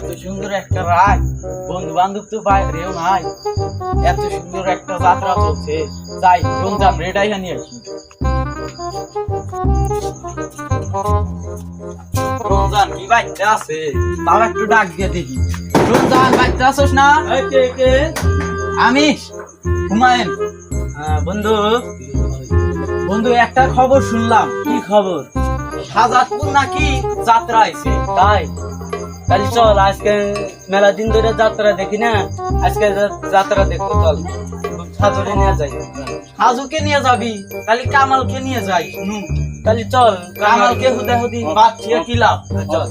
এত সুন্দর একটা রাত, বন্ধু বান্ধব তো বাইরেও নাই, এত সুন্দর একটা যাত্রা চলছে, যাই রমজান রেডাই নিয়ে আসি। রমজান কি বাইতে আছে? তাও একটু ডাক দিয়ে দেখি। রমজান বাইতে আসোস না? আমি হুমায়ুন। বন্ধু বন্ধু একটা খবর শুনলাম। কি খবর? শাহজাদপুর নাকি যাত্রা আইছে। তাই? তাহলে চল, আজকে মেলা দিন ধরে যাত্রা দেখি না, আজকে যাত্রা দেখবো। চল, সাজুকে নিয়ে যাই। সাজুকে নিয়ে যাবি? তাহলে কামালকে নিয়ে যাই। তাহলে চল, কামালকে হুদাহুদি বাদ দিয়ে কি লাভ? চল।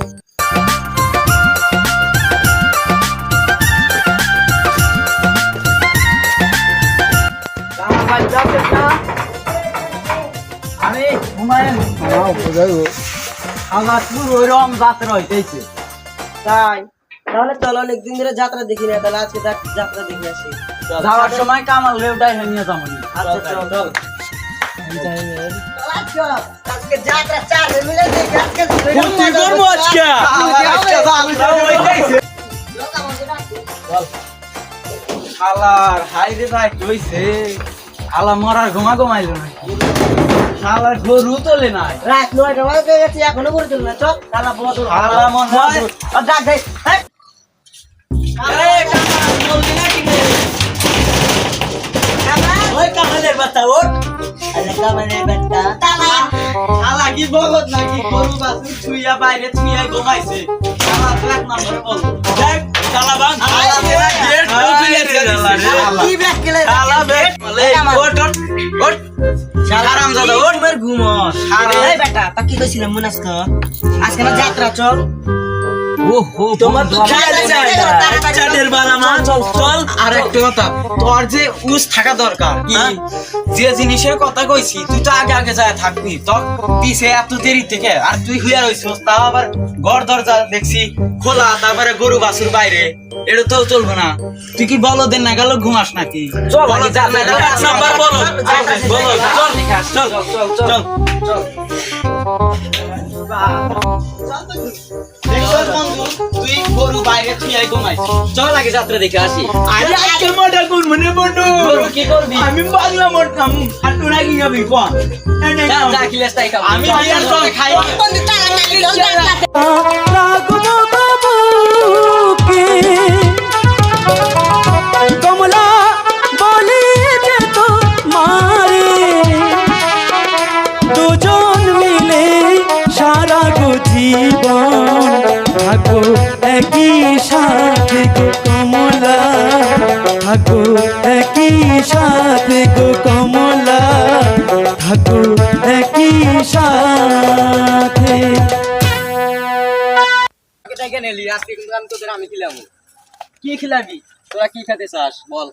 আমি হুমায়ুন। শাহজাদপুর ওইরকম যাত্রা হইতেছে। তাই? তাহলে চল, অনেকদিন ধরে যাত্রা দেখি না, তাহলে আজকে যাত্রা দেখে আসি। যাওয়ার সময় কামাল রেউটাই নিয়ে যাবো। আচ্ছা চল চল। আজকে যাত্রা চারে মিলে দেখি। আজকে শালার হাই রে ভাই কইছে শালা মরার ঘুমা ঘুমাইল না, শালার গরু তোলে নাই। রাত 9টা বাজে গেছে, এখনো করে চল না। চল শালা বদল শালা মন হয় ডাক দে। এই কামাল বলবি না কি? ওই কামালের বাচ্চা ওঠ। আরে কামালের বাচ্চা তালা। শালা কি বলত নাকি? গরু বাছুর ছুইয়া বাইরে ছুইয়া ঘুমাইছে। শালা এক নম্বরে বল দেখ। শালা বান শালা গেট খুলেছে। কি ব্যাক কেলে? শালা বেট মালে ওঠ ওঠ ওঠ। শালা হারামজাদা ওঠ বের ঘুমস। এই বেটা তা কি কইছিলাম মনে আছে তো? আজকে না যাত্রা চল। ওহো তোমার তো চাঁদের বালা মা। চল। আর একটা কথা, তোর যে উস থাকা দরকার। কি? যে জিনিসের কথা কইছি তুই তো আগে আগে যায় থাকবি, তোর পিছে এত দেরি থেকে আর তুই হুইয়া রইছিস। তাও আবার ঘর দরজা দেখছি খোলা, তারপরে গরু বাছুর বাইরে, এটা তো চলবে না। তুই কি বলদের না গেল ঘুমাস নাকি? বলো এক নাম্বার বলো বলো। চল চল চল চল চল। দেখছস বন্ধু, তুই গরু বাইরে থিয়াই ঘুমাইছিস। চল আগে যাত্রা দেখে আসি। আরে আজকে মজা করবো না বন্ধু। গরু কি করবি? আমি বাংলা মরতাম আর তোরা কি যাবি কোন? যা যা খিলাস তাই খাবো। আমি বিয়ার সঙ্গে খাই। কমলা বলি যে তো মারে দুজন মিলে সারা জীবন থাকো একই সাথে গো কমলা, থাকো একই সাথে গো কমলা, থাকো একই সাথে। আমি খিলাবো। কি খিলাবি? তোরা কি খেতে চাস বল?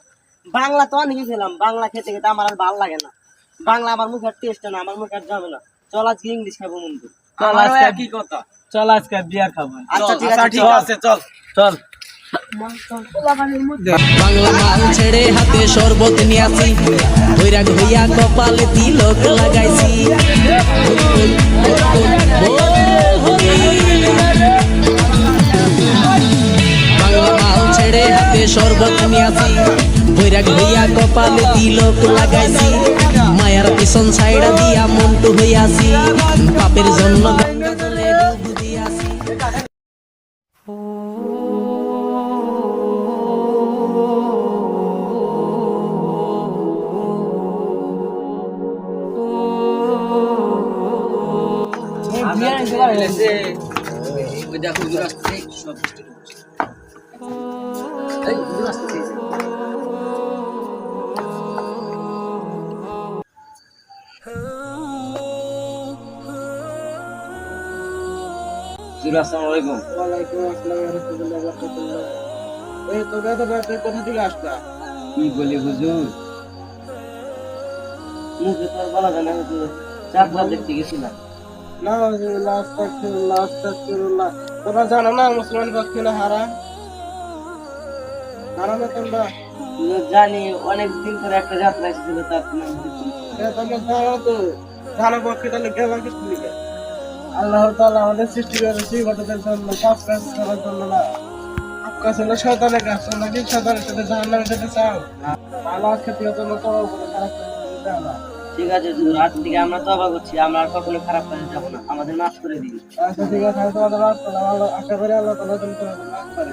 বাংলা তো অনেক খেলাম, বাংলা খেতে খেতে আমার আর ভালো লাগে না। বাংলা আমার মুখের টেস্ট না, আমার মুখে আর যাবে না। চল আজকে ইংলিশ খাবো বন্ধু। চল আজকে কি কথা? চল আজকে বিয়ার খাবো। আচ্ছা ঠিক আছে চল চল। বাংলা মাল ছেড়ে হাতে শরবত নিয়ে আসি, বৈরাগ হইয়া কপালে তিলক লাগাইছি। বাংলা মাল ছেড়ে হাতে শরবত নিয়ে আসি, বৈরাগ হইয়া কপালে তিলক লাগাইছি। মায়ার পিছন ছাইড়া দিয়া মন্টু হইয়াছি, পাপের জন্য গঙ্গা জলে ডুব দিয়াছি। ওয়ালাইকুম আসসালাম ওয়া রাহমাতুল্লাহি ওয়া বারাকাতুহু। এই তোরা তো কোথা থেকে আসতা? কি বলি হুজুর? মুখে তো আর বলা যায় না, যাত্রা দেখতে গেছিলাম। নাউযুবিল্লাহ আস্তাগফিরুল্লাহ আস্তাগফিরুল্লাহ। তোরা জানো না মুসলমান পক্ষে না হারাম? হারাম তোমরা জানি, অনেক দিন ধরে একটা যাত্রা এসেছিল, তার নাম তোমরা জানো তো, জানো পক্ষে তাহলে গেলাম কিছু লিখে। আল্লাহ তাআলা আমাদের সৃষ্টি করেছে ইবাদতের জন্য, কাজ করার জন্য না। आपका ছিল শয়তানের কাজ, তোমরা কি শয়তানের সাথে জাহান্নামে যেতে চাও? ভালো আজকে থেকে তোমরা তওবা করে খারাপ কাজ করতে যাও না। ঠিক আছে হুজুর, আজ থেকে আমরা তওবা করছি, আমরা আর কখনো খারাপ কাজে যাবো না, আমাদের মাফ করে দিন। আচ্ছা ঠিক আছে, আমি তোমাদের মাফ করলাম। আশা করি আল্লাহ তাআলা তোমাদের মাফ করে।